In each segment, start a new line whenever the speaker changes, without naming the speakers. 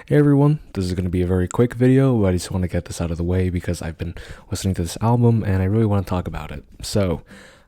Hey everyone, this is going to be a very quick video, but I just want to get this out of the way because I've been listening to this album and I really want to talk about it. So,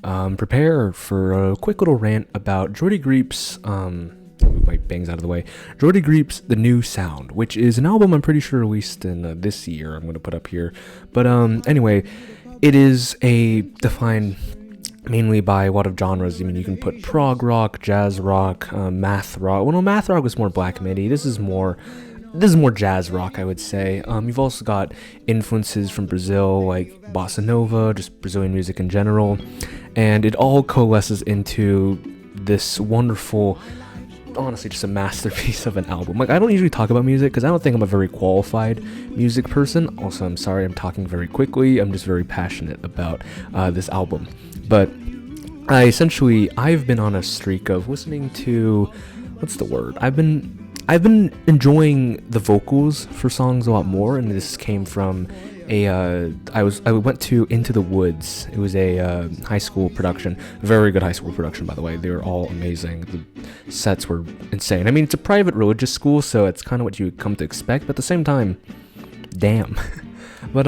prepare for a quick little rant about Geordie Greep's, move my bangs out of the way, Geordie Greep's The New Sound, which is an album I'm pretty sure released in this year, I'm going to put up here. But anyway, it is defined mainly by a lot of genres. I mean, you can put prog rock, jazz rock, math rock. Well, no, math rock was more black midi. This is more jazz rock, I would say. You've also got influences from Brazil, like bossa nova, just Brazilian music in general, and it all coalesces into this wonderful, honestly, just a masterpiece of an album. Like, I don't usually talk about music because I don't think I'm a very qualified music person. Also, I'm sorry, I'm talking very quickly. I'm just very passionate about this album. But I've been on a streak of listening to, what's the word? I've been enjoying the vocals for songs a lot more, and this came from I went to Into the Woods. It was a high school production, very good high school production, by the way. They were all amazing. The sets were insane. I mean, it's a private religious school, so it's kind of what you would come to expect, but at the same time, damn. But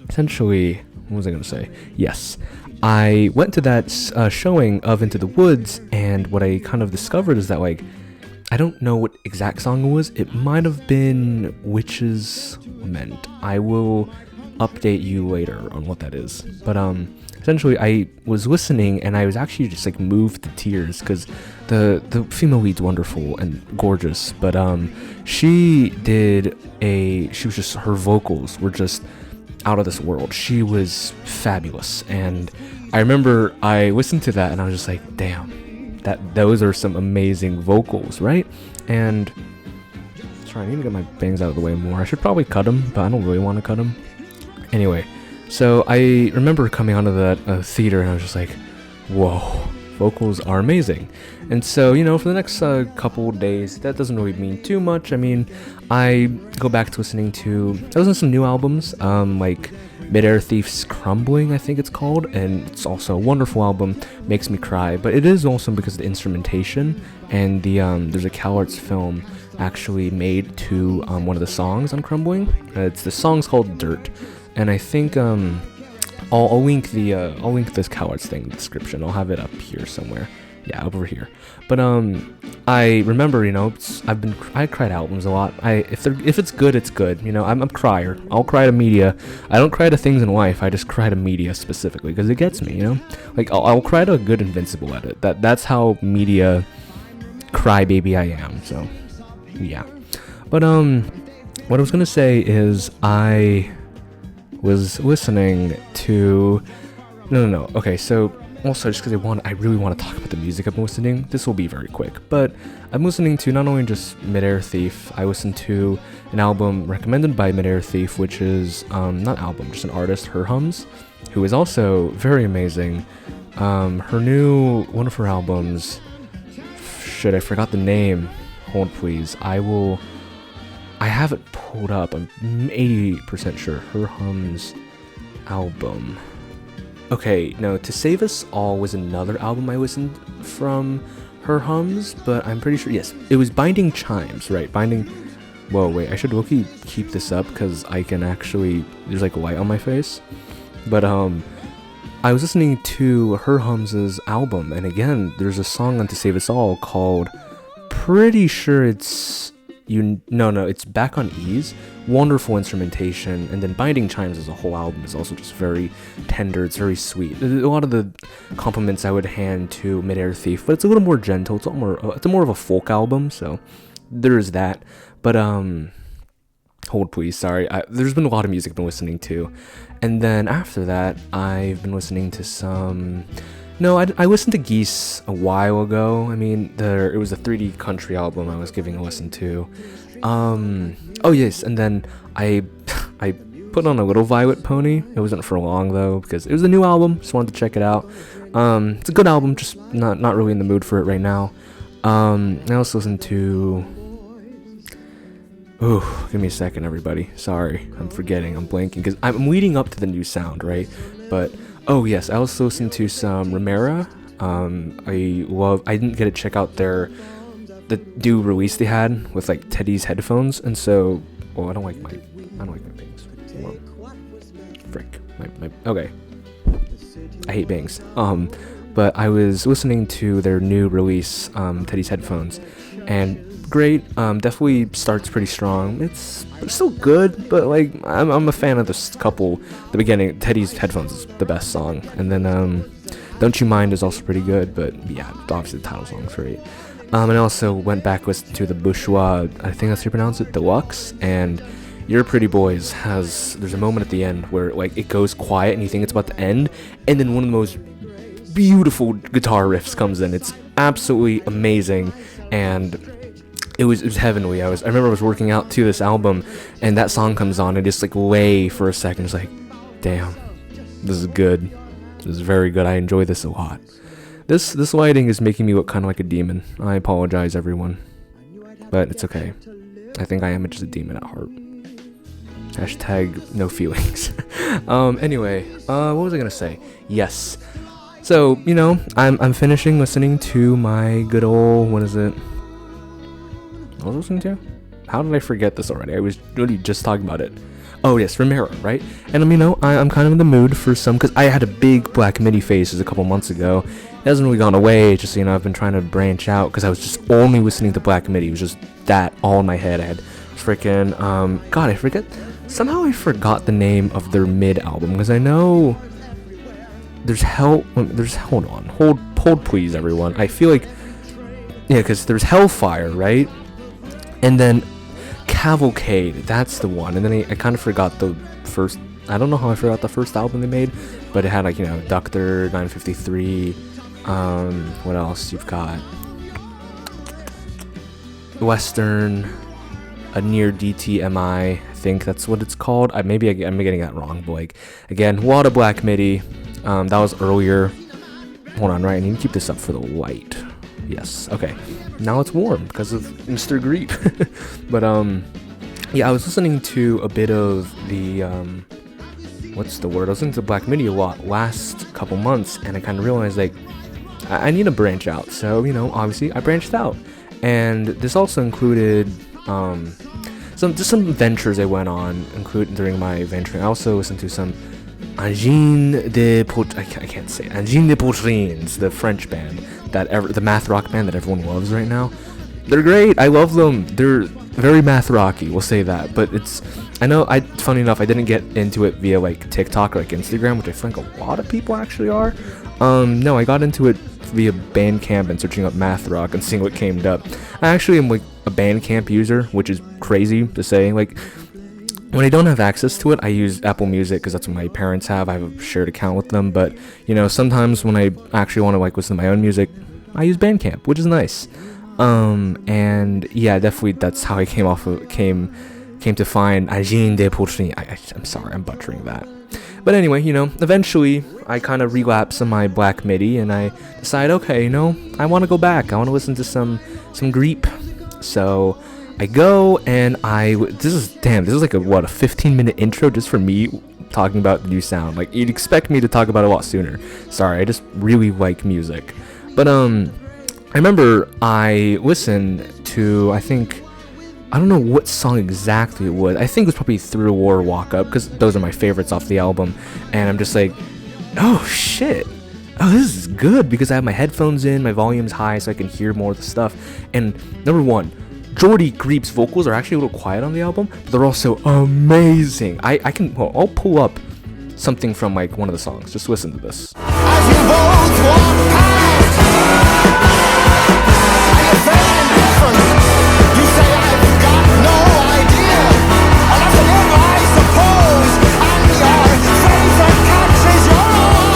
essentially, what was I gonna say? Yes, I went to that showing of Into the Woods, and what I kind of discovered is that, like, I don't know what exact song it was. It might have been Witch's Lament. I will update you later on what that is. But essentially, I was listening and I was actually just like moved to tears because the female lead's wonderful and gorgeous. But she was just, her vocals were just out of this world. She was fabulous, and I remember I listened to that and I was just like, damn. Those are some amazing vocals, right? And sorry, I need to get my bangs out of the way more. I should probably cut them, but I don't really want to cut them. Anyway, so I remember coming out of that theater and I was just like, whoa, vocals are amazing. And so, for the next couple days, that doesn't really mean too much. I mean, I go back to listening to some new albums, like Midair Thief's Crumbling, I think it's called, and it's also a wonderful album, makes me cry, but it is awesome because of the instrumentation, and there's a CalArts film actually made to one of the songs on Crumbling. The song's called Dirt, and I think I'll link this CalArts thing in the description. I'll have it up here somewhere. Yeah, over here. But I remember, I cried albums a lot. If it's good, it's good. I'm a crier. I'll cry to media. I don't cry to things in life. I just cry to media specifically because it gets me. Like I'll cry to a good Invincible edit. That's how media crybaby I am. So yeah. But what I was gonna say is I was listening to no. Okay, so. Also, just because I really want to talk about the music I've been listening, this will be very quick, but I'm listening to not only just Midair Thief, I listened to an album recommended by Midair Thief, which is, not album, just an artist, Her Hums, who is also very amazing. One of her albums, shit, I forgot the name, hold please, I have it pulled up, I'm 80% sure, Her Hums album. Okay, no, To Save Us All was another album I listened from Her Hums, but I'm pretty sure, yes, it was Binding Chimes, right, whoa, wait, I should keep this up, because I can actually, there's like a light on my face, but, I was listening to Her Hums' album, and again, there's a song on To Save Us All called, pretty sure it's, it's Back on Ease. Wonderful instrumentation, and then Binding Chimes as a whole album is also just very tender, it's very sweet. A lot of the compliments I would hand to Midair Thief, but it's a little more gentle, it's more of a folk album, so there is that. But hold please, sorry, there's been a lot of music I've been listening to, and then after that, I've been listening to some... No, I listened to Geese a while ago. I mean, it was a 3D country album I was giving a listen to. Oh yes, and then I put on a Little Violet Pony. It wasn't for long though, because it was a new album, just wanted to check it out. It's a good album, just not really in the mood for it right now. I also listened to... Ooh, give me a second, everybody. Sorry, I'm forgetting, I'm blanking, because I'm leading up to The New Sound, right? But... Oh yes, I also listened to some Ramera. I didn't get to check out their the new release they had with like Teddy's headphones, and so I don't like my bangs. Well, frick. Okay. I hate bangs. But I was listening to their new release, Teddy's headphones, and great. Definitely starts pretty strong. It's still good, but like I'm a fan of this couple. The beginning, Teddy's headphones is the best song, and then Don't You Mind is also pretty good. But yeah, obviously the title song's great. And I also went back listened to the Bourgeois, I think that's how you pronounce it, Deluxe, and Your Pretty Boys there's a moment at the end where like it goes quiet and you think it's about to end, and then one of the most beautiful guitar riffs comes in. It's absolutely amazing, and it was heavenly. I remember I was working out to this album, and that song comes on, and just like lay for a second. It's like, damn, this is good. This is very good. I enjoy this a lot. This lighting is making me look kind of like a demon. I apologize, everyone, but it's okay. I think I am just a demon at heart. Hashtag no feelings. Anyway, what was I gonna say? Yes. So, you know, I'm finishing listening to my good old, what is it? What was I listening to? How did I forget this already? I was really just talking about it. Oh yes, Romero, right? And you know, I'm kind of in the mood for some, because I had a big Black Midi phase a couple months ago. It hasn't really gone away, just, you know, I've been trying to branch out, because I was just only listening to Black Midi. It was just that all in my head. I had freaking, God, I forget, somehow I forgot the name of their mid album, because I know hold please, everyone. I feel like, yeah, because there's Hellfire, right? And then Cavalcade, that's the one. And then I kind of forgot the first, I don't know how I forgot the first album they made, but it had like, you know, Doctor 953, what else you've got? Western, a near DTMI, I think that's what it's called. Maybe I'm getting that wrong, but like, again, a lot of Black Midi. That was earlier. Hold on, right? I need to keep this up for the light. Yes, okay. Now it's warm because of Mr. Greep. But yeah, I was listening to a bit of the what's the word? I was listening to Black Midi a lot last couple months, and I kind of realized like I need to branch out. So, you know, obviously I branched out, and this also included some ventures I went on, including during my venturing. I also listened to some Angine de Poitrines, the French band, the math rock band that everyone loves right now. They're great. I love them. They're very math rocky, we'll say that. But funny enough, I didn't get into it via like TikTok or like Instagram, which I think a lot of people actually are. No, I got into it via Bandcamp and searching up math rock and seeing what came up. I actually am like a Bandcamp user, which is crazy to say. Like, when I don't have access to it, I use Apple Music because that's what my parents have. I have a shared account with them. But, you know, sometimes when I actually want to like listen to my own music, I use Bandcamp, which is nice. And yeah, definitely that's how I came to find Agine de Poitrines. I'm sorry, I'm butchering that. But anyway, you know, eventually I kind of relapse on my Black Midi, and I decide, okay, you know, I want to go back. I want to listen to some Greep. So I go, and this is like a 15-minute intro just for me talking about the new sound. Like, you'd expect me to talk about it a lot sooner. Sorry, I just really like music. But I remember I listened to, I don't know what song exactly it was. I think it was probably Through a War Walk Up, because those are my favorites off the album. And I'm just like, oh shit, oh, this is good, because I have my headphones in, my volume's high so I can hear more of the stuff. And number one, Geordie Greep's vocals are actually a little quiet on the album, but they're also amazing. I'll pull up something from like one of the songs. Just listen to this. As you both walk past, and you're very indifferent. You say I've got no idea, and that's a little I suppose, and your favorite catches your eye.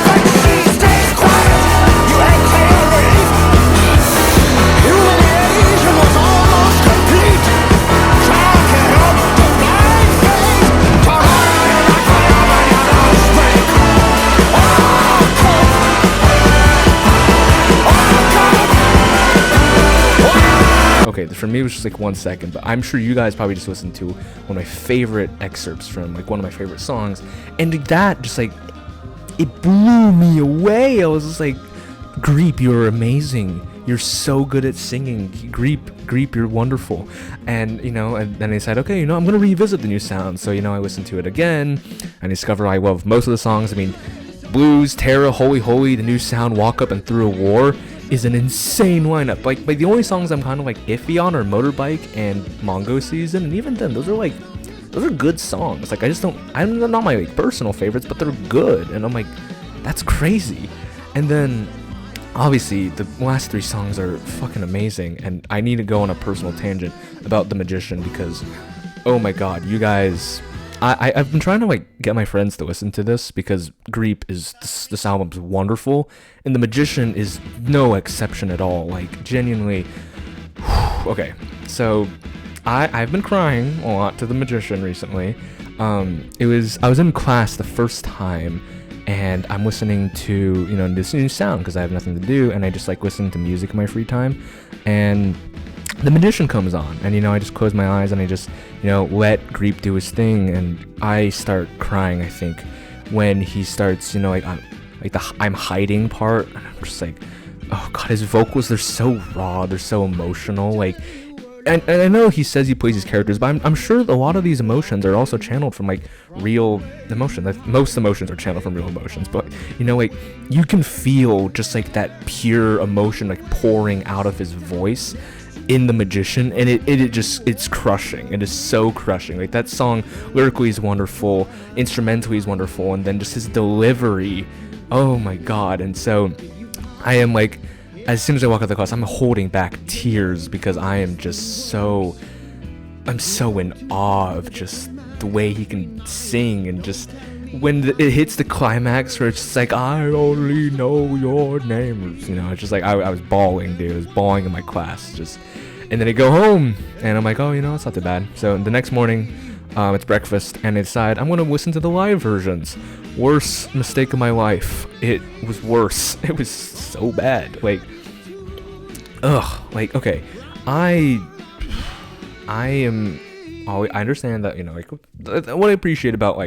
But she stays quiet, you ain't clear relief. Humiliation was almost complete. Chalking up the blind face, turning like fire when you don't speak. Okay, for me it was just like 1 second, but I'm sure you guys probably just listened to one of my favorite excerpts from like one of my favorite songs, and that just like, it blew me away. I was just like, Greep, you're amazing. You're so good at singing. Greep, you're wonderful. And, and then I said, okay, I'm going to revisit the new sound. So, I listened to it again and discovered I love most of the songs. I mean, Blues, Terra, Holy Holy, The New Sound, Walk Up and Through a War is an insane lineup. Like the only songs I'm kind of iffy on are Motorbike and Mongo Season. And even then, those are good songs. I'm not my personal favorites, but they're good. And I'm like, that's crazy. And then, obviously, the last 3 songs are fucking amazing, and I need to go on a personal tangent about The Magician because, oh my god, you guys, I've been trying to get my friends to listen to this because Greep is this album's wonderful, and The Magician is no exception at all. Genuinely, okay, so I've been crying a lot to The Magician recently. I was in class the first time. And I'm listening to, this new sound because I have nothing to do, and I just listening to music in my free time. And The Magician comes on, and I just close my eyes and I just, let Greep do his thing, and I start crying. I think when he starts, the I'm hiding part, and I'm just oh god, his vocals, they're so raw, they're so emotional, And I know he says he plays these characters, but I'm sure a lot of these emotions are also channeled from real emotion. Most emotions are channeled from real emotions, but you can feel just that pure emotion pouring out of his voice in The Magician, and it's crushing. It is so crushing. That song lyrically is wonderful, instrumentally is wonderful, and then just his delivery, oh my god. And so I am as soon as I walk out of the class, I'm holding back tears because I am just so in awe of just the way he can sing, and just when it hits the climax where it's just I only know your name, it's just I was bawling, dude. I was bawling in my class, and then I go home and I'm oh, it's not too bad. So the next morning, it's breakfast, and I decide I'm gonna listen to the live versions. Worst mistake of my life. It was worse. It was so bad. Okay, I understand that, what I appreciate about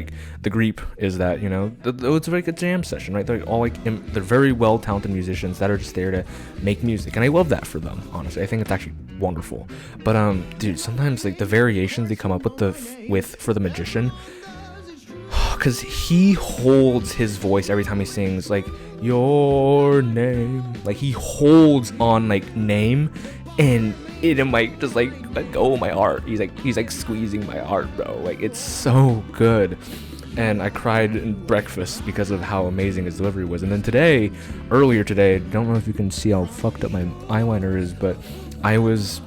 the Greep is that it's a jam session, right? They're all they're very well talented musicians that are just there to make music, and I love that for them. Honestly, I think it's actually wonderful. But dude, sometimes the variations they come up with for The Magician, because he holds his voice every time he sings your name, he holds on name, and I'm just let go of my heart. He's squeezing my heart, bro. It's so good. And I cried in breakfast because of how amazing his delivery was. And then earlier today, I don't know if you can see how fucked up my eyeliner is, but I was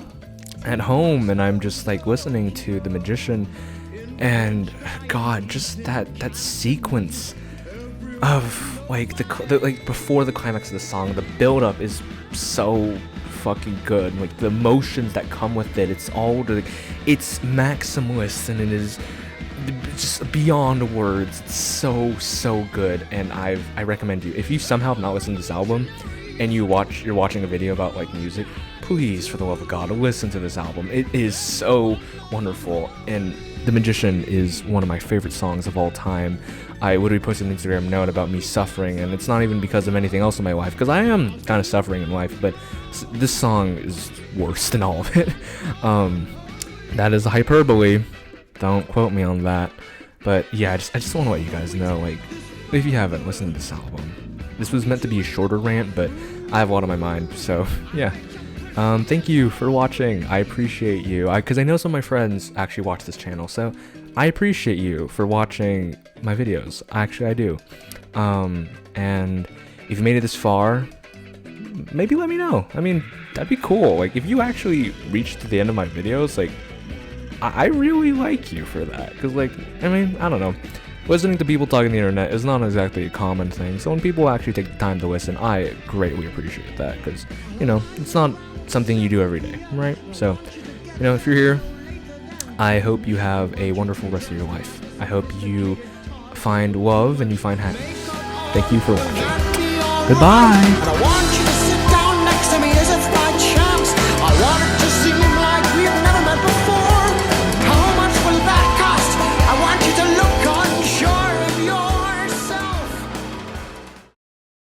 at home and I'm just listening to The Magician, and god, just that sequence of before the climax of the song, the build up is so fucking good. The emotions that come with it, it's it's maximalist, and it is just beyond words. It's so good, and I recommend you, if you somehow have not listened to this album and you're watching a video about music, please, for the love of God, listen to this album. It is so wonderful, and The Magician is one of my favorite songs of all time. I literally posted an Instagram note about me suffering, and it's not even because of anything else in my life, because I am kind of suffering in life, but this song is worse than all of it. That is a hyperbole. Don't quote me on that. But yeah, I just want to let you guys know, if you haven't listened to this album, this was meant to be a shorter rant, but I have a lot on my mind, so yeah. Thank you for watching. I appreciate you. Because I know some of my friends actually watch this channel, so I appreciate you for watching my videos. Actually, I do. And if you made it this far, maybe let me know. I mean, that'd be cool. If you actually reached to the end of my videos, I really like you for that. Because, I mean, I don't know. Listening to people talk on the internet is not exactly a common thing. So when people actually take the time to listen, I greatly appreciate that. Because, it's not something you do every day, right? So, if you're here, I hope you have a wonderful rest of your life. I hope you find love and you find happiness. Thank you for watching. Goodbye!